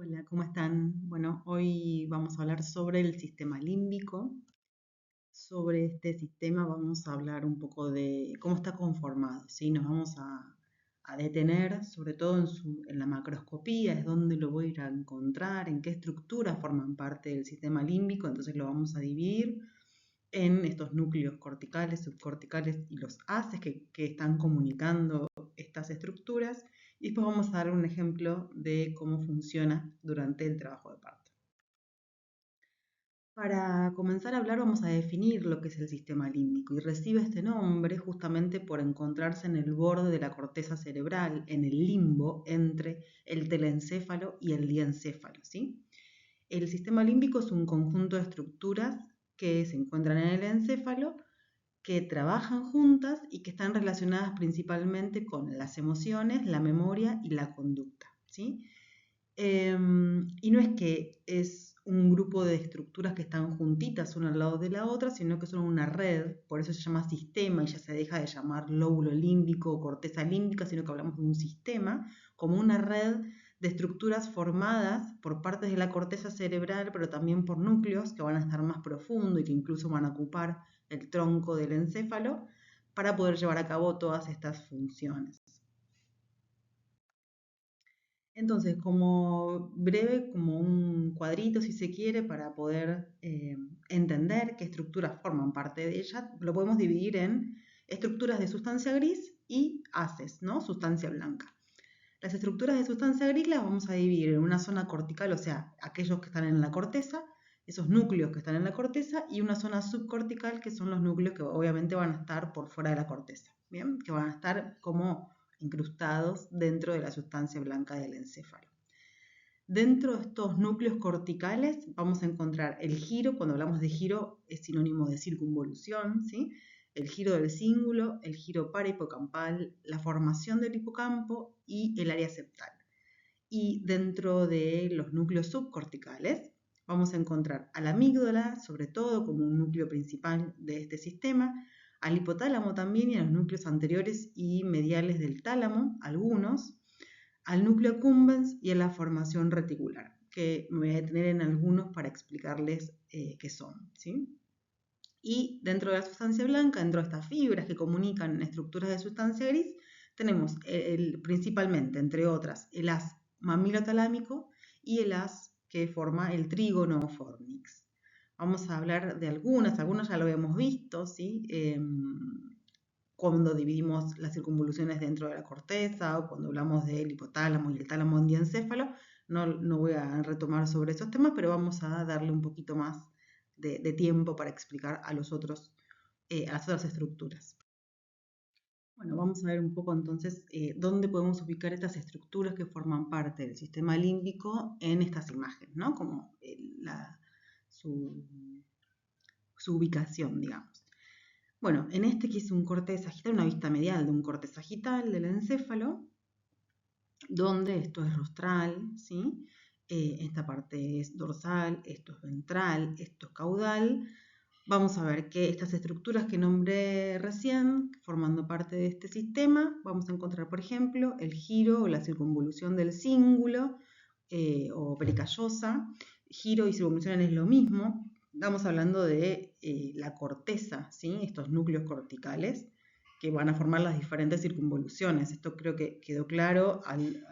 Hola, ¿cómo están? Bueno, hoy vamos a hablar sobre el sistema límbico. Sobre este sistema vamos a hablar un poco de cómo está conformado, ¿sí? Nos vamos a detener sobre todo en la macroscopía, es donde lo voy a ir a encontrar, en qué estructuras forman parte del sistema límbico, entonces lo vamos a dividir en estos núcleos corticales, subcorticales y los haces que están comunicando estas estructuras. Y después vamos a dar un ejemplo de cómo funciona durante el trabajo de parto. Para comenzar a hablar vamos a definir lo que es el sistema límbico y recibe este nombre justamente por encontrarse en el borde de la corteza cerebral, en el limbo entre el telencéfalo y el diencéfalo, ¿sí? El sistema límbico es un conjunto de estructuras que se encuentran en el encéfalo, que trabajan juntas y que están relacionadas principalmente con las emociones, la memoria y la conducta, ¿sí? Y no es que es un grupo de estructuras que están juntitas una al lado de la otra, sino que son una red, por eso se llama sistema y ya se deja de llamar lóbulo límbico o corteza límbica, sino que hablamos de un sistema, como una red de estructuras formadas por partes de la corteza cerebral, pero también por núcleos que van a estar más profundo y que incluso van a ocupar el tronco del encéfalo para poder llevar a cabo todas estas funciones. Entonces, como breve, como un cuadrito, si se quiere, para poder entender qué estructuras forman parte de ella, lo podemos dividir en estructuras de sustancia gris y haces, ¿no? Sustancia blanca. Las estructuras de sustancia gris las vamos a dividir en una zona cortical, o sea, aquellos que están en la corteza, esos núcleos que están en la corteza, y una zona subcortical, que son los núcleos que obviamente van a estar por fuera de la corteza, ¿bien? Que van a estar como incrustados dentro de la sustancia blanca del encéfalo. Dentro de estos núcleos corticales vamos a encontrar el giro. Cuando hablamos de giro es sinónimo de circunvolución, ¿sí? El giro del cíngulo, el giro parahipocampal, la formación del hipocampo y el área septal. Y dentro de los núcleos subcorticales vamos a encontrar a la amígdala, sobre todo como un núcleo principal de este sistema, al hipotálamo también y a los núcleos anteriores y mediales del tálamo, algunos, al núcleo accumbens y a la formación reticular, que me voy a detener en algunos para explicarles qué son, ¿sí? Y dentro de la sustancia blanca, dentro de estas fibras que comunican estructuras de sustancia gris, tenemos principalmente, entre otras, el haz mamilotalámico y el haz que forma el trígono fornix. Vamos a hablar de algunas ya lo hemos visto, ¿sí? Cuando dividimos las circunvoluciones dentro de la corteza o cuando hablamos del hipotálamo y el tálamo diencéfalo. No voy a retomar sobre esos temas, pero vamos a darle un poquito más de tiempo para explicar a las otras estructuras. Bueno, vamos a ver un poco entonces dónde podemos ubicar estas estructuras que forman parte del sistema límbico en estas imágenes, ¿no? Como su, su ubicación, digamos. Bueno, en este que es un corte sagital, una vista medial de un corte sagital del encéfalo, donde esto es rostral, ¿sí? Esta parte es dorsal, esto es ventral, esto es caudal. Vamos a ver que estas estructuras que nombré recién, formando parte de este sistema, vamos a encontrar, por ejemplo, el giro o la circunvolución del cíngulo o pericallosa. Giro y circunvolución es lo mismo. Estamos hablando de la corteza, ¿sí? Estos núcleos corticales que van a formar las diferentes circunvoluciones. Esto creo que quedó claro.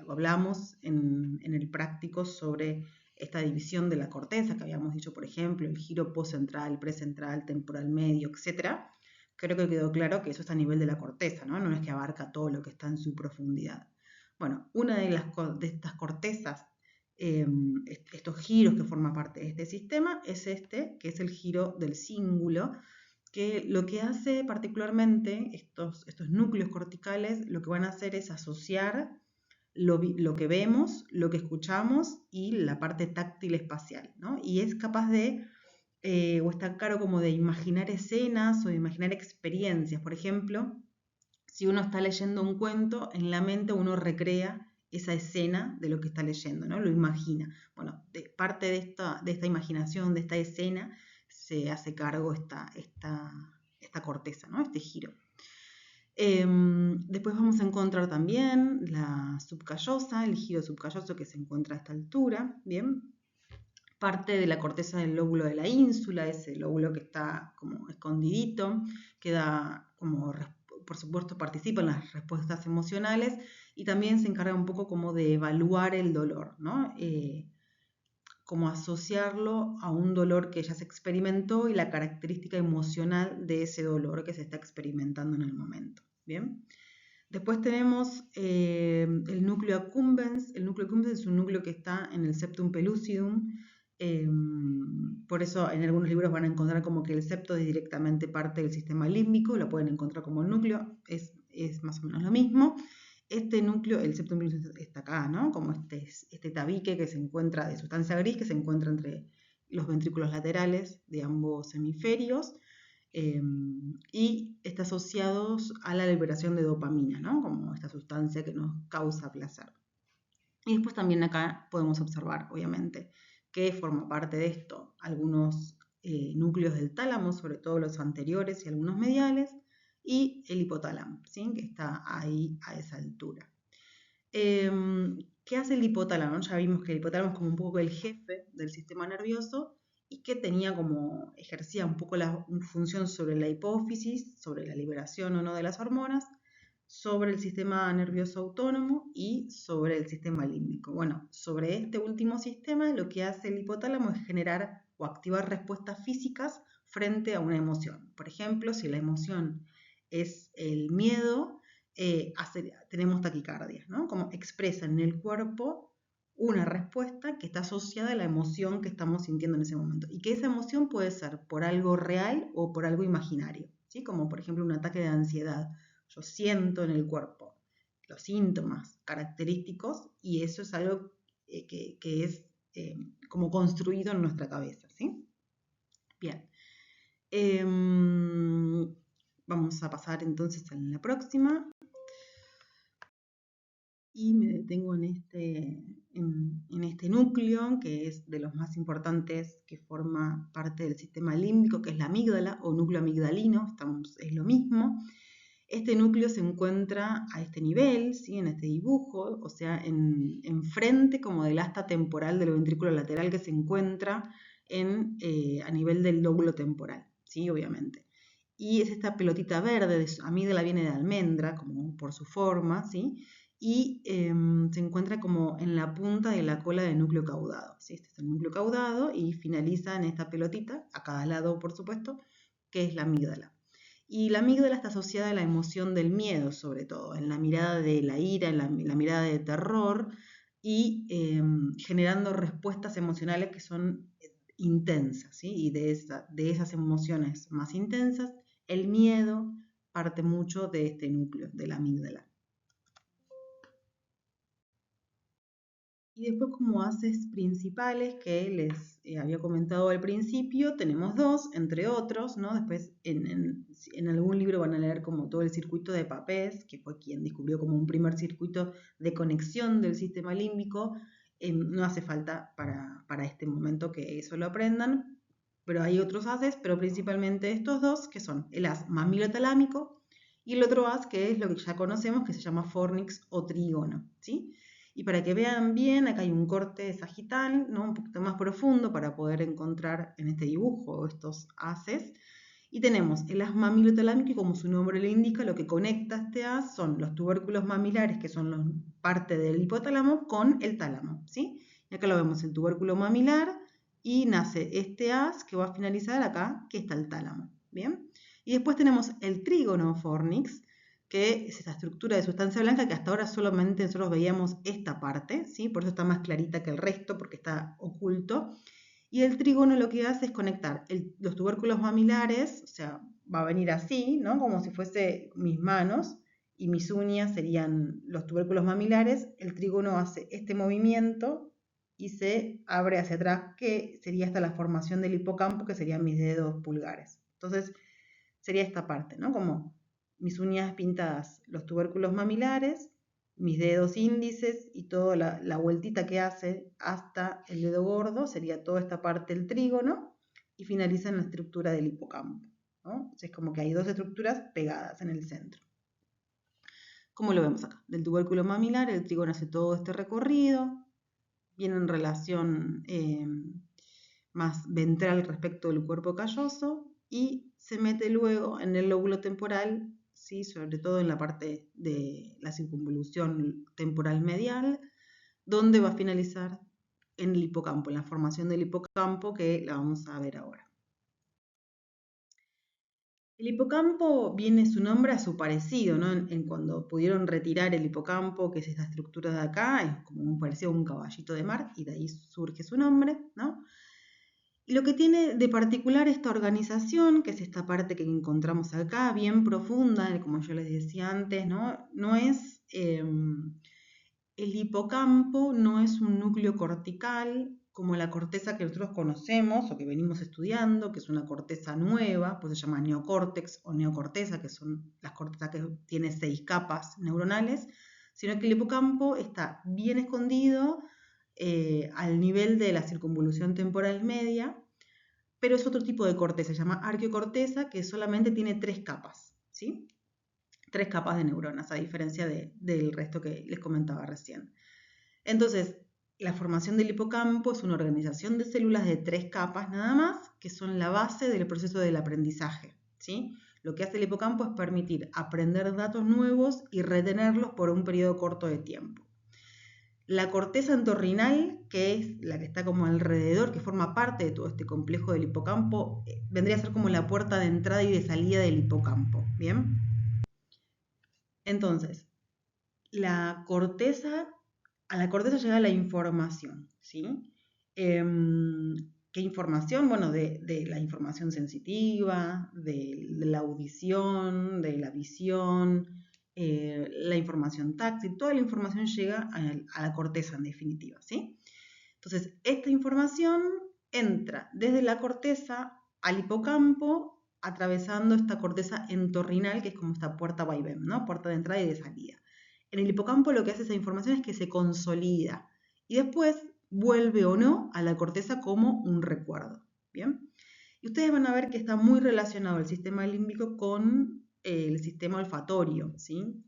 Hablamos en el práctico sobre esta división de la corteza, que habíamos dicho, por ejemplo, el giro postcentral, precentral, temporal medio, etc. Creo que quedó claro que eso está a nivel de la corteza, ¿no? No es que abarca todo lo que está en su profundidad. Bueno, una de estas cortezas, estos giros que forman parte de este sistema, es este, que es el giro del cíngulo, que lo que hace particularmente estos núcleos corticales, lo que van a hacer es asociar lo que vemos, lo que escuchamos y la parte táctil espacial, ¿no? Y es capaz de, o está claro como de imaginar escenas o de imaginar experiencias. Por ejemplo, si uno está leyendo un cuento, en la mente uno recrea esa escena de lo que está leyendo, ¿no? Lo imagina. Bueno, parte de esta imaginación, de esta escena, se hace cargo esta corteza, ¿no? Este giro. Después vamos a encontrar también la subcallosa, el giro subcalloso que se encuentra a esta altura, ¿bien? Parte de la corteza del lóbulo de la ínsula, ese lóbulo que está como escondidito, que da como, por supuesto, participa en las respuestas emocionales y también se encarga un poco como de evaluar el dolor, ¿no? Como asociarlo a un dolor que ya se experimentó y la característica emocional de ese dolor que se está experimentando en el momento, ¿bien? Después tenemos el núcleo accumbens. El núcleo accumbens es un núcleo que está en el septum pellucidum. Por eso en algunos libros van a encontrar como que el septo es directamente parte del sistema límbico, lo pueden encontrar como el núcleo, es más o menos lo mismo. Este núcleo, el septum pellucidum está acá, ¿no? Como este tabique que se encuentra de sustancia gris que se encuentra entre los ventrículos laterales de ambos hemisferios. Y está asociado a la liberación de dopamina, ¿no? Como esta sustancia que nos causa placer. Y después también acá podemos observar, obviamente, que forma parte de esto algunos núcleos del tálamo, sobre todo los anteriores y algunos mediales, y el hipotálamo, ¿sí? Que está ahí a esa altura. ¿Qué hace el hipotálamo? Ya vimos que el hipotálamo es como un poco el jefe del sistema nervioso y que ejercía un poco la función sobre la hipófisis, sobre la liberación o no de las hormonas, sobre el sistema nervioso autónomo y sobre el sistema límbico. Bueno, sobre este último sistema lo que hace el hipotálamo es generar o activar respuestas físicas frente a una emoción. Por ejemplo, si la emoción es el miedo, tenemos taquicardia, ¿no? Como expresa en el cuerpo una respuesta que está asociada a la emoción que estamos sintiendo en ese momento. Y que esa emoción puede ser por algo real o por algo imaginario, ¿sí? Como por ejemplo un ataque de ansiedad. Yo siento en el cuerpo los síntomas característicos y eso es algo que es como construido en nuestra cabeza, ¿sí? Bien. Vamos a pasar entonces a la próxima. Y me detengo en este núcleo, que es de los más importantes, que forma parte del sistema límbico, que es la amígdala o núcleo amigdalino, es lo mismo. Este núcleo se encuentra a este nivel, ¿sí? En este dibujo, o sea, enfrente como del asta temporal del ventrículo lateral que se encuentra a nivel del lóbulo temporal, ¿sí? Obviamente. Y es esta pelotita verde, amígdala viene de almendra, como por su forma, ¿sí? Y se encuentra como en la punta de la cola del núcleo caudado, ¿sí? Este es el núcleo caudado y finaliza en esta pelotita, a cada lado, por supuesto, que es la amígdala. Y la amígdala está asociada a la emoción del miedo, sobre todo, en la mirada de la ira, en la mirada de terror y generando respuestas emocionales que son intensas, ¿sí? Y de esas emociones más intensas, el miedo parte mucho de este núcleo, de la amígdala. Y después como haces principales que les había comentado al principio, tenemos dos, entre otros, ¿no? Después en algún libro van a leer como todo el circuito de Papez, que fue quien descubrió como un primer circuito de conexión del sistema límbico. No hace falta para este momento que eso lo aprendan, pero hay otros haces, pero principalmente estos dos, que son el haz mamilotalámico y el otro haz que es lo que ya conocemos, que se llama fornix o trígono, ¿sí? Y para que vean bien, acá hay un corte sagital, ¿no? Un poquito más profundo para poder encontrar en este dibujo estos haces. Y tenemos el haz mamilotalámico y como su nombre le indica, lo que conecta este haz son los tubérculos mamilares, que son parte del hipotálamo, con el tálamo, ¿sí? Y acá lo vemos, el tubérculo mamilar, y nace este haz que va a finalizar acá, que está el tálamo, ¿bien? Y después tenemos el trígono fornix, que es esta estructura de sustancia blanca que hasta ahora solamente nosotros veíamos esta parte, ¿sí? Por eso está más clarita que el resto, porque está oculto. Y el trígono lo que hace es conectar los tubérculos mamilares, o sea, va a venir así, ¿no? Como si fuese mis manos y mis uñas serían los tubérculos mamilares. El trígono hace este movimiento y se abre hacia atrás, que sería hasta la formación del hipocampo, que serían mis dedos pulgares. Entonces, sería esta parte, ¿no? Como mis uñas pintadas, los tubérculos mamilares, mis dedos índices y toda la vueltita que hace hasta el dedo gordo, sería toda esta parte del trígono, y finaliza en la estructura del hipocampo, ¿no? Entonces es como que hay dos estructuras pegadas en el centro. como lo vemos acá, del tubérculo mamilar, el trígono hace todo este recorrido, viene en relación más ventral respecto del cuerpo calloso y se mete luego en el lóbulo temporal, ¿sí? Sobre todo en la parte de la circunvolución temporal medial, donde va a finalizar en el hipocampo, en la formación del hipocampo, que la vamos a ver ahora. El hipocampo viene su nombre a su parecido, ¿no? En cuando pudieron retirar el hipocampo, que es esta estructura de acá, es como un parecido a un caballito de mar, y de ahí surge su nombre, ¿no? Y lo que tiene de particular esta organización, que es esta parte que encontramos acá, bien profunda, como yo les decía antes, ¿no? No es, el hipocampo no es un núcleo cortical como la corteza que nosotros conocemos o que venimos estudiando, que es una corteza nueva, pues se llama neocórtex o neocorteza, que son las cortezas que tiene 6 capas neuronales, sino que el hipocampo está bien escondido al nivel de la circunvolución temporal media, pero es otro tipo de corteza, se llama arqueocorteza, que solamente tiene 3 capas, ¿sí? 3 capas de neuronas, a diferencia del resto que les comentaba recién. Entonces, la formación del hipocampo es una organización de células de 3 capas nada más, que son la base del proceso del aprendizaje, ¿sí? Lo que hace el hipocampo es permitir aprender datos nuevos y retenerlos por un periodo corto de tiempo. La corteza entorrinal, que es la que está como alrededor, que forma parte de todo este complejo del hipocampo, vendría a ser como la puerta de entrada y de salida del hipocampo, ¿bien? Entonces, a la corteza llega la información, ¿sí? ¿Qué información? Bueno, de la información sensitiva, de la audición, de la visión, la información táctil, toda la información llega a la corteza en definitiva, ¿sí? Entonces, esta información entra desde la corteza al hipocampo, atravesando esta corteza entorrinal, que es como esta puerta vaivén, ¿no? Puerta de entrada y de salida. En el hipocampo lo que hace esa información es que se consolida y después vuelve o no a la corteza como un recuerdo, ¿bien? Y ustedes van a ver que está muy relacionado el sistema límbico con el sistema olfatorio, ¿sí?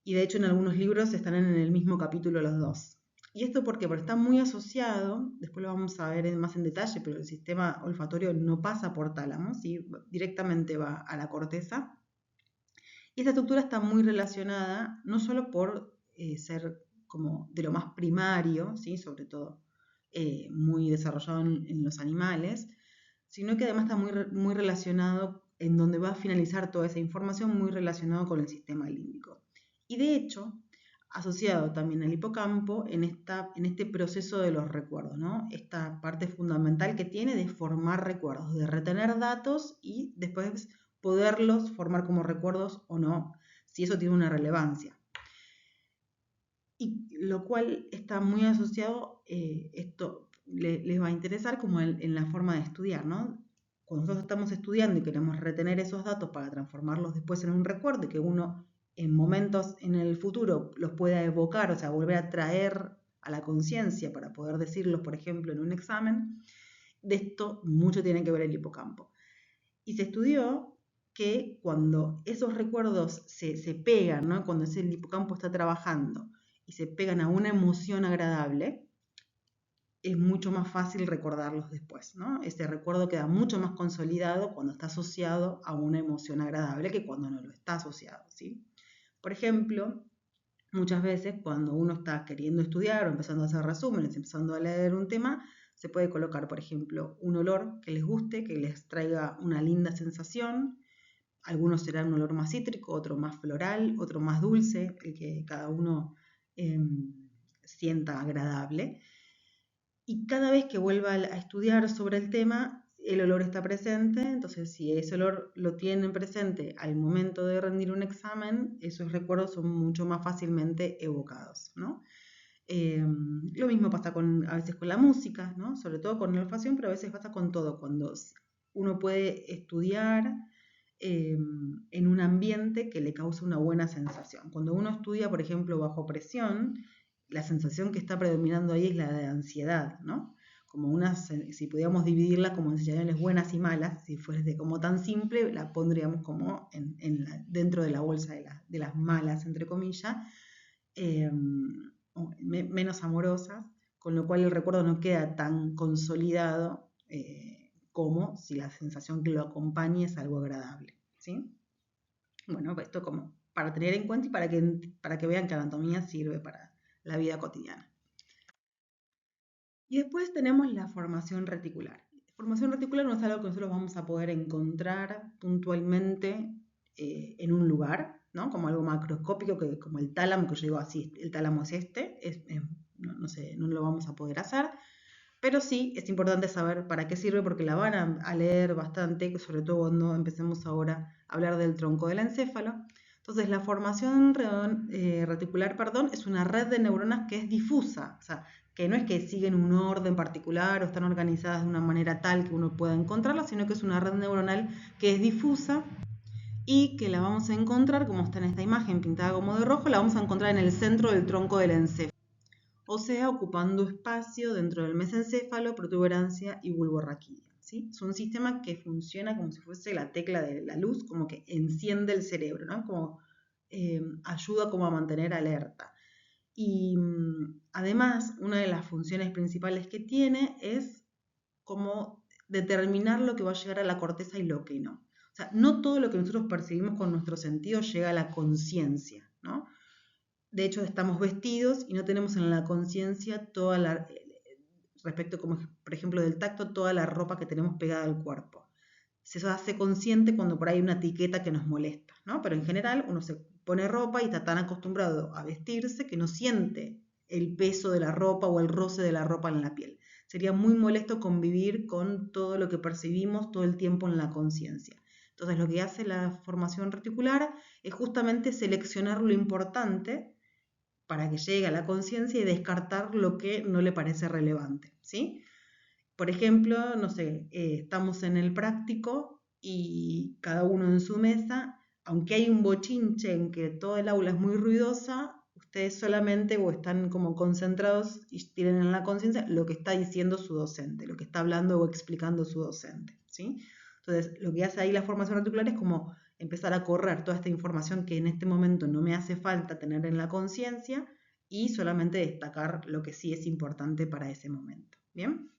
Y de hecho en algunos libros están en el mismo capítulo los dos. ¿Y esto por qué? Porque está muy asociado, después lo vamos a ver más en detalle, pero el sistema olfatorio no pasa por tálamo, ¿sí? Directamente va a la corteza. Y esta estructura está muy relacionada, no solo por ser como de lo más primario, ¿sí? Sobre todo muy desarrollado en los animales, sino que además está muy relacionado, en donde va a finalizar toda esa información, muy relacionado con el sistema límbico. Y de hecho, asociado también al hipocampo en este proceso de los recuerdos, ¿no? Esta parte fundamental que tiene de formar recuerdos, de retener datos y después poderlos formar como recuerdos o no, si eso tiene una relevancia. Y lo cual está muy asociado, esto les va a interesar como en la forma de estudiar, ¿no? Cuando nosotros estamos estudiando y queremos retener esos datos para transformarlos después en un recuerdo, que uno en momentos en el futuro los pueda evocar, o sea, volver a traer a la conciencia para poder decirlos, por ejemplo, en un examen, de esto mucho tiene que ver el hipocampo. Y se estudió que cuando esos recuerdos se pegan, ¿no? Cuando ese hipocampo está trabajando y se pegan a una emoción agradable, es mucho más fácil recordarlos después, ¿no? Ese recuerdo queda mucho más consolidado cuando está asociado a una emoción agradable que cuando no lo está asociado, ¿sí? Por ejemplo, muchas veces cuando uno está queriendo estudiar o empezando a hacer resúmenes, empezando a leer un tema, se puede colocar, por ejemplo, un olor que les guste, que les traiga una linda sensación. Algunos serán un olor más cítrico, otro más floral, otro más dulce, el que cada uno sienta agradable. Y cada vez que vuelva a estudiar sobre el tema, el olor está presente, entonces si ese olor lo tienen presente al momento de rendir un examen, esos recuerdos son mucho más fácilmente evocados, ¿no? Lo mismo pasa a veces con la música, ¿no? Sobre todo con la olfacción, pero a veces pasa con todo, cuando uno puede estudiar en un ambiente que le causa una buena sensación. Cuando uno estudia, por ejemplo, bajo presión, la sensación que está predominando ahí es la de ansiedad, ¿no? si pudiéramos dividirla como en señales buenas y malas, si fuese como tan simple, la pondríamos como dentro de la bolsa de las malas, entre comillas, menos amorosas, con lo cual el recuerdo no queda tan consolidado como si la sensación que lo acompañe es algo agradable, ¿sí? Bueno, esto como para tener en cuenta y para que vean que la anatomía sirve para la vida cotidiana. Y después tenemos la formación reticular. La formación reticular no es algo que nosotros vamos a poder encontrar puntualmente en un lugar, ¿no? Como algo macroscópico, como el tálamo, que yo digo así, el tálamo es este, no sé, no lo vamos a poder hacer, pero sí es importante saber para qué sirve porque la van a leer bastante, sobre todo cuando empecemos ahora a hablar del tronco del encéfalo. Entonces, la formación reticular, es una red de neuronas que es difusa, o sea, que no es que siguen un orden particular o están organizadas de una manera tal que uno pueda encontrarla, sino que es una red neuronal que es difusa y que la vamos a encontrar, como está en esta imagen pintada como de rojo, la vamos a encontrar en el centro del tronco del encéfalo, o sea, ocupando espacio dentro del mesencéfalo, protuberancia y bulbo raquídeo, ¿sí? Es un sistema que funciona como si fuese la tecla de la luz, como que enciende el cerebro, ¿no? Como ayuda como a mantener alerta. Y además, una de las funciones principales que tiene es como determinar lo que va a llegar a la corteza y lo que no. O sea, no todo lo que nosotros percibimos con nuestros sentidos llega a la conciencia, ¿no? De hecho, estamos vestidos y no tenemos en la conciencia respecto, como por ejemplo del tacto, toda la ropa que tenemos pegada al cuerpo. Se hace consciente cuando por ahí hay una etiqueta que nos molesta, ¿no? Pero en general uno se pone ropa y está tan acostumbrado a vestirse que no siente el peso de la ropa o el roce de la ropa en la piel. Sería muy molesto convivir con todo lo que percibimos todo el tiempo en la conciencia. Entonces lo que hace la formación reticular es justamente seleccionar lo importante para que llegue a la conciencia y descartar lo que no le parece relevante, ¿sí? Por ejemplo, no sé, estamos en el práctico y cada uno en su mesa, aunque hay un bochinche en que todo el aula es muy ruidosa, ustedes solamente o están como concentrados y tienen en la conciencia lo que está diciendo su docente, lo que está hablando o explicando su docente, ¿sí? Entonces, lo que hace ahí la formación reticular es como empezar a correr toda esta información que en este momento no me hace falta tener en la conciencia y solamente destacar lo que sí es importante para ese momento, ¿bien?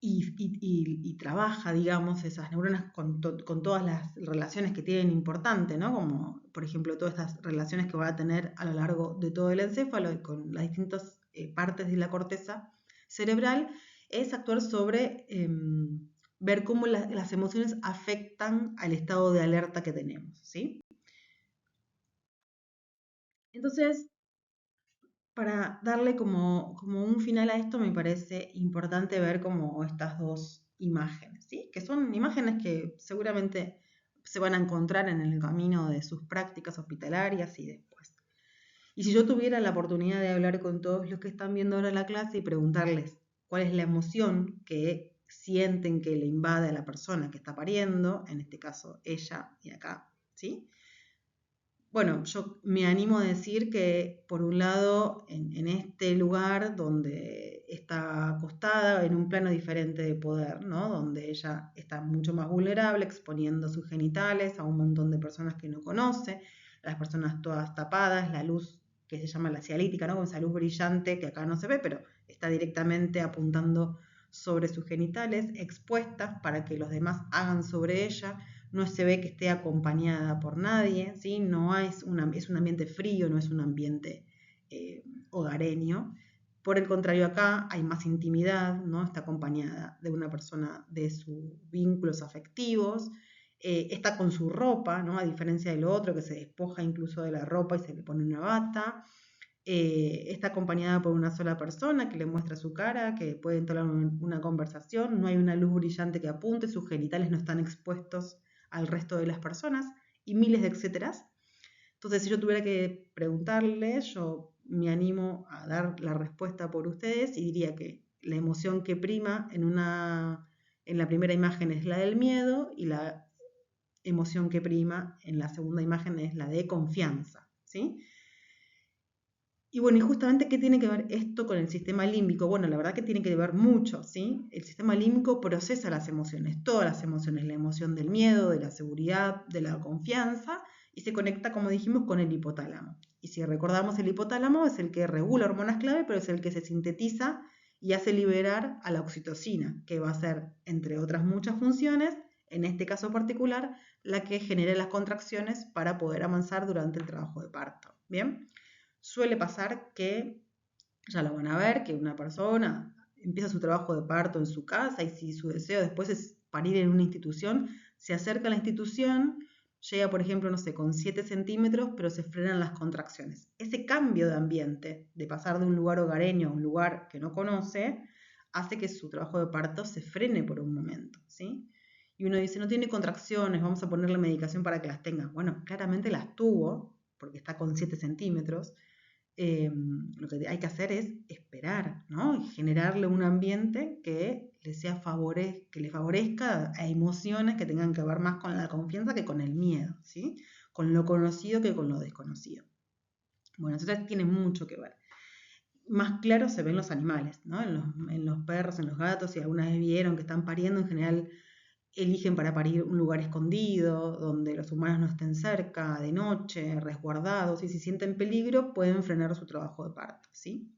Y trabaja, digamos, esas neuronas con todas las relaciones que tienen importante, ¿no? Como, por ejemplo, todas estas relaciones que va a tener a lo largo de todo el encéfalo y con las distintas partes de la corteza cerebral, es actuar sobre ver cómo las emociones afectan al estado de alerta que tenemos, ¿sí? Entonces, para darle como un final a esto, me parece importante ver como estas dos imágenes, ¿sí? Que son imágenes que seguramente se van a encontrar en el camino de sus prácticas hospitalarias y después. Y si yo tuviera la oportunidad de hablar con todos los que están viendo ahora la clase y preguntarles cuál es la emoción que sienten que le invade a la persona que está pariendo, en este caso ella y acá, ¿sí? Bueno, yo me animo a decir que, por un lado, en este lugar donde está acostada en un plano diferente de poder, ¿no? Donde ella está mucho más vulnerable, exponiendo sus genitales a un montón de personas que no conoce, las personas todas tapadas, la luz que se llama la cialítica, ¿no? Con esa luz brillante que acá no se ve, pero está directamente apuntando sobre sus genitales, expuestas para que los demás hagan sobre ella. No se ve que esté acompañada por nadie, ¿sí? No es un ambiente frío, no es un ambiente hogareño. Por el contrario, acá hay más intimidad, ¿no? Está acompañada de una persona de sus vínculos afectivos, está con su ropa, ¿no? A diferencia del otro que se despoja incluso de la ropa y se le pone una bata. Está acompañada por una sola persona que le muestra su cara, que puede entablar una conversación, no hay una luz brillante que apunte, sus genitales no están expuestos al resto de las personas y miles de etcéteras. Entonces, si yo tuviera que preguntarle, yo me animo a dar la respuesta por ustedes y diría que la emoción que prima en la primera imagen es la del miedo y la emoción que prima en la segunda imagen es la de confianza, ¿sí? Y bueno, y justamente, ¿qué tiene que ver esto con el sistema límbico? Bueno, la verdad que tiene que ver mucho, ¿sí? El sistema límbico procesa las emociones, todas las emociones, la emoción del miedo, de la seguridad, de la confianza, y se conecta, como dijimos, con el hipotálamo. Y si recordamos, el hipotálamo es el que regula hormonas clave, pero es el que se sintetiza y hace liberar a la oxitocina, que va a ser, entre otras muchas funciones, en este caso particular, la que genera las contracciones para poder avanzar durante el trabajo de parto. ¿Bien? Suele pasar que, ya lo van a ver, que una persona empieza su trabajo de parto en su casa y si su deseo después es parir en una institución, se acerca a la institución, llega, por ejemplo, no sé, con 7 centímetros, pero se frenan las contracciones. Ese cambio de ambiente, de pasar de un lugar hogareño a un lugar que no conoce, hace que su trabajo de parto se frene por un momento, ¿sí? Y uno dice, no tiene contracciones, vamos a ponerle medicación para que las tenga. Bueno, claramente las tuvo, porque está con 7 centímetros, lo que hay que hacer es esperar, ¿no? Y generarle un ambiente que que le favorezca a emociones que tengan que ver más con la confianza que con el miedo, ¿sí? Con lo conocido que con lo desconocido. Bueno, eso tiene mucho que ver. Más claro se ven los animales, ¿no? En los perros, en los gatos, si alguna vez vieron que están pariendo, en general eligen para parir un lugar escondido, donde los humanos no estén cerca, de noche, resguardados, y si sienten peligro pueden frenar su trabajo de parto, ¿sí?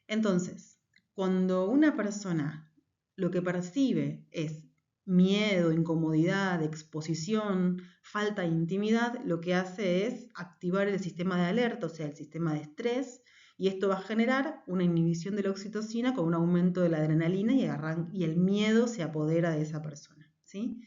Entonces, cuando una persona lo que percibe es miedo, incomodidad, exposición, falta de intimidad, lo que hace es activar el sistema de alerta, o sea, el sistema de estrés, y esto va a generar una inhibición de la oxitocina con un aumento de la adrenalina y el miedo se apodera de esa persona, ¿sí?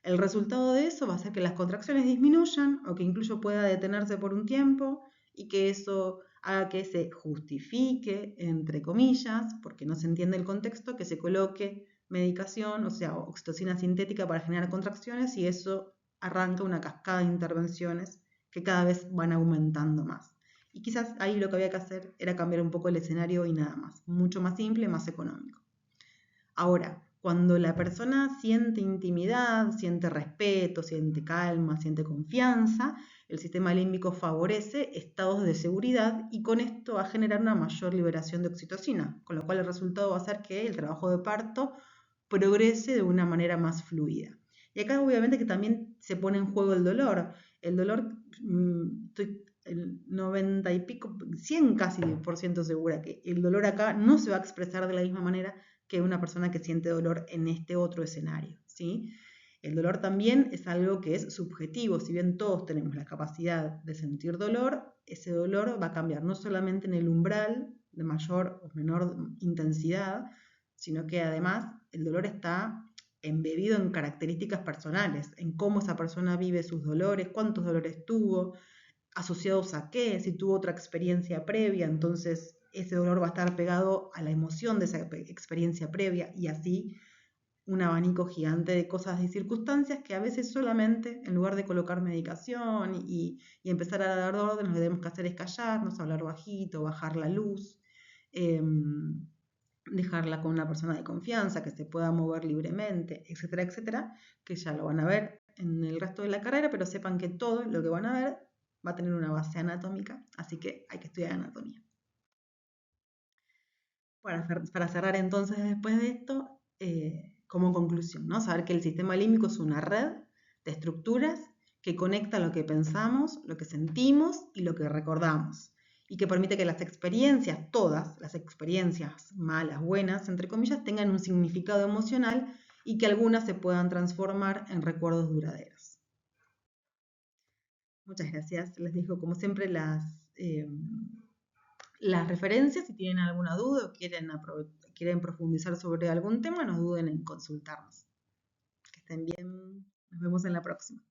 El resultado de eso va a ser que las contracciones disminuyan o que incluso pueda detenerse por un tiempo y que eso haga que se justifique, entre comillas, porque no se entiende el contexto, que se coloque medicación, o sea, oxitocina sintética para generar contracciones y eso arranca una cascada de intervenciones que cada vez van aumentando más. Y quizás ahí lo que había que hacer era cambiar un poco el escenario y nada más, mucho más simple, más económico. Ahora, cuando la persona siente intimidad, siente respeto, siente calma, siente confianza, el sistema límbico favorece estados de seguridad y con esto va a generar una mayor liberación de oxitocina, con lo cual el resultado va a ser que el trabajo de parto progrese de una manera más fluida. Y acá obviamente que también se pone en juego el dolor. El dolor, estoy el 90 y pico, 100 casi por ciento segura que el dolor acá no se va a expresar de la misma manera que una persona que siente dolor en este otro escenario, ¿sí? El dolor también es algo que es subjetivo, si bien todos tenemos la capacidad de sentir dolor, ese dolor va a cambiar no solamente en el umbral de mayor o menor intensidad, sino que además el dolor está embebido en características personales, en cómo esa persona vive sus dolores, cuántos dolores tuvo, asociados a qué, si tuvo otra experiencia previa, entonces ese dolor va a estar pegado a la emoción de esa experiencia previa y así un abanico gigante de cosas y circunstancias que a veces solamente en lugar de colocar medicación y empezar a dar órdenes, lo que debemos que hacer es callarnos, hablar bajito, bajar la luz, eh, dejarla con una persona de confianza que se pueda mover libremente, etcétera, etcétera, que ya lo van a ver en el resto de la carrera, pero sepan que todo lo que van a ver va a tener una base anatómica, así que hay que estudiar anatomía. Para cerrar entonces después de esto, como conclusión, ¿no? Saber que el sistema límbico es una red de estructuras que conecta lo que pensamos, lo que sentimos y lo que recordamos, y que permite que las experiencias, todas las experiencias malas, buenas, entre comillas, tengan un significado emocional y que algunas se puedan transformar en recuerdos duraderos. Muchas gracias. Les dejo como siempre las referencias. Si tienen alguna duda o quieren profundizar sobre algún tema, no duden en consultarnos. Que estén bien. Nos vemos en la próxima.